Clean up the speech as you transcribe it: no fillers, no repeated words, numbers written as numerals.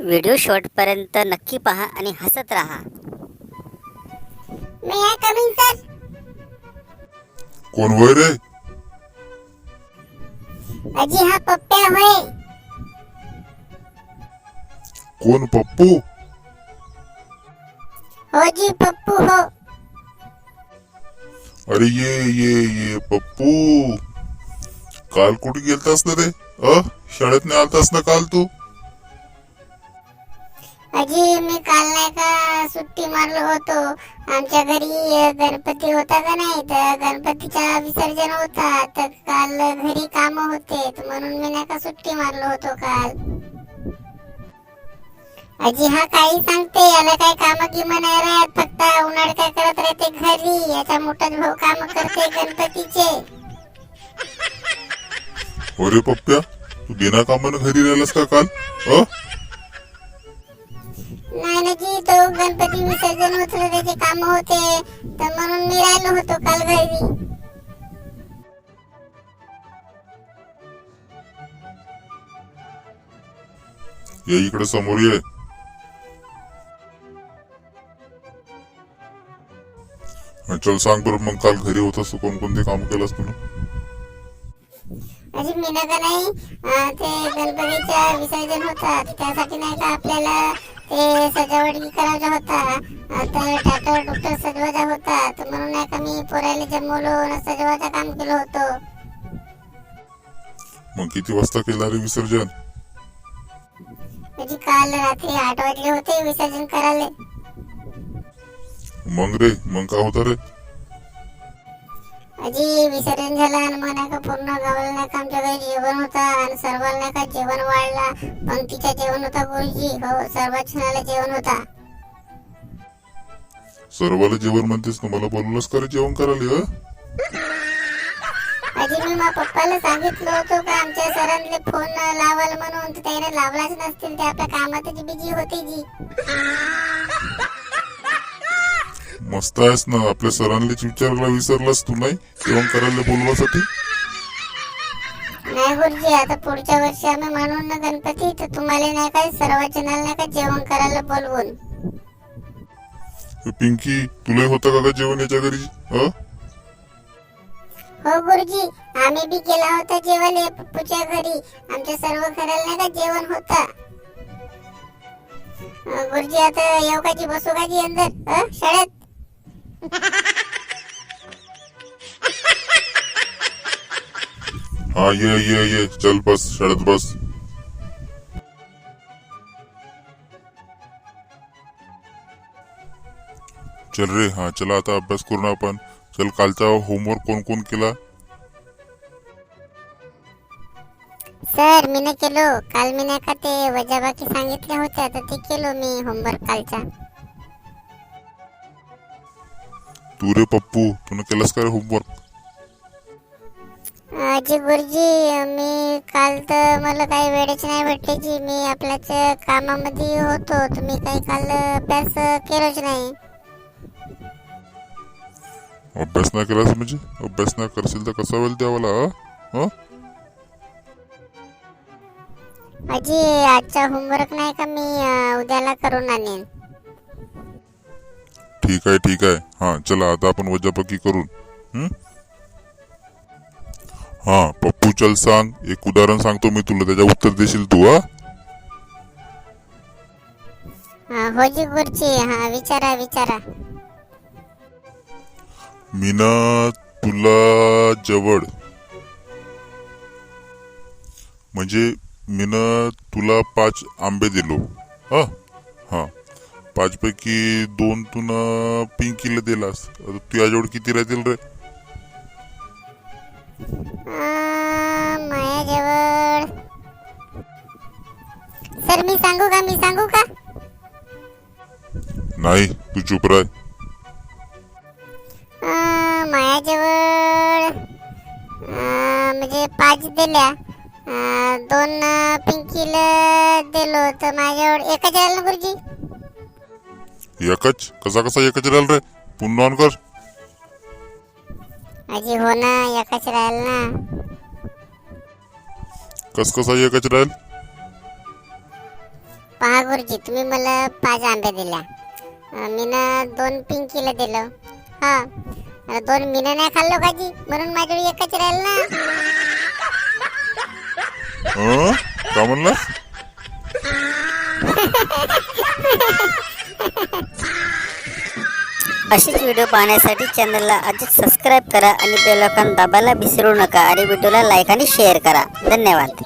Video शेवटपर्यंत नक्की पहा आणि हसत राहा. मे आय कमिंग सर? कोण होय रे? अजी हा पप्प्या होय. कोण पप्पू? हो जी पप्पू हो. अरे ये पप्पू. काल कुठे गेलतास ना रे? शाळेत नाही आलतास ना काल तू? अजी मी काल नाही का सुट्टी मारलो होतो. आमच्या घरी गणपती होता का नाही, तर गणपतीचा विसर्जन होता, तर काल घरी काम होते, तर म्हणून मी नाही का सुट्टी मारलो होतो काल. अजी हा काही सांगते, याला काही काम गिम नाही राहत, फक्त उन्हाळ काय करत राहते घरी. याचा मोठा भाऊ काम करते गणपतीचे. अरे पप्प्या, तू बिना कामानं घरी राहिलास का काल? नाही ना जी, तो गणपती विसर्जन होत होते, त्याचे काम होते, तर म्हणून मी राहिलो होतो काल घरी. ये इकडे समोर ये. चल सांग बरं मग, काल घरी होतास तू कोणकोणते काम केलास तू? अजी मी का नाही, ते गणपतीचा विसर्जन होता, त्यासाठी नाही का आपल्याला ते सजावट करायचा होता, तर ट्रॅक्टर डॉक्टर सजवायचा होता, तर म्हणून नाही का मी पोरायला जमवलो आणि सजवायचं काम केलं होतं. मग किती वाजता केला रे विसर्जन? म्हणजे काल रात्री 8 वाजले होते विसर्जन करायला. मग रे, मग काय होतं रे? अजी विसर्जन झालं आणि मग नाही का पूर्ण गावाला नाही का आमच्या घरी जेवण होता, आणि सर्वांना नाही का जेवण वाढला, पंक्तीचा जेवण होता गुरुजी. हो, सर्व छानला जेवण होता. सर्वाला जेवण म्हणतेस ना, मला बोलवलंस का रे जेवण करायला? अजी मी माझ्या पप्पाला सांगितलं होतं का आमच्या सरांना फोन लावाल म्हणून, तर त्याने लावलाच नसतील, ते आपल्या कामातच बिझी होते जी. मस्त आहेस ना, आपल्या सरांनाच विचारायला विसरलास तू नाही जेवण करायला बोलवासाठी? नाही गुरुजी, आता पुढच्या वर्षी आम्ही म्हणून ना गणपती, तर तुम्हाला नाही का सर्व जणांना नाही का जेवण करायला बोलवून. पिंकी, तुला होतं का जेवण याच्या घरी? हो गुरुजी, आम्ही बी गेला होता जेवायला पप्पूच्या घरी, आमच्या सर्व घराला नाही का जेवण होता. गुरुजी आता येऊ का जी, बसू का जी अंदर शाळेत? हा ये चल बस, शाळेत बस. चल रे, हा चला आता अभ्यास करू ना आपण. चल, कालचा होमवर्क कोण कोण केला? सर मी नाही केलो काल, मी नाही का ते वजाबाकी सांगितल्या होत्या, तर ते केलो मी होमवर्क कालचा. तू रे पप्पू, तू केलास का रे होमवर्क? जी गुरुजी, मी काल तर मला काही वेळच नाही भेटले जी, मी आपल्याच कामामध्ये होतो, तर मी काही काल अभ्यास केलोच नाही. अभ्यास नाही केलास म्हणजे? अभ्यास नाही करशील तर कसा वेळ द्यावाला? अजी आजचा होमवर्क नाही का मी उद्याला करून आणेन. ठीक आहे. हा चला आता आपण वजाबाकी करून. हा पप्पू, चल सांग, एक उदाहरण सांगतो मी तुला, त्याच्या उत्तर देशील तू? हो जी गुरुजी, हा विचारा. मीना तुला जवळ, म्हणजे मीना तुला 5 आंबे दिलो. हा 5 पैकी 2 तुला पिंकीला दिलास, आता तुझ्याजवळ किती राहतील रे? माझ्याजवळ सर मी सांगू का? नाही, तू चुप राह. माझ्याजवळ म्हणजे 5 दिल्या, 2 पिंकीला दिलो, तर माझ्याजवळ एकच राहिलं ना गुरुजी. एकच? कसा एकच राहिल रे? पुन्हा ऑन कर. अजी हो ना, एकच राहिल ना. कसा एकच राहील? पहा गुरुजी, तुम्ही मला 5 आंबे दिल्या, मीनं 2 पिंकीला दिलं. हा, 2 मीनं नाही खाल्लो काजी, म्हणून माझ्याकडे एकच राहील ना. का म्हणलास? असेच व्हिडिओ पाहण्यासाठी चॅनलला आजच सबस्क्राईब करा आणि बेल आयकॉन दाबायला विसरू नका आणि व्हिडिओला लाईक आणि शेअर करा. धन्यवाद.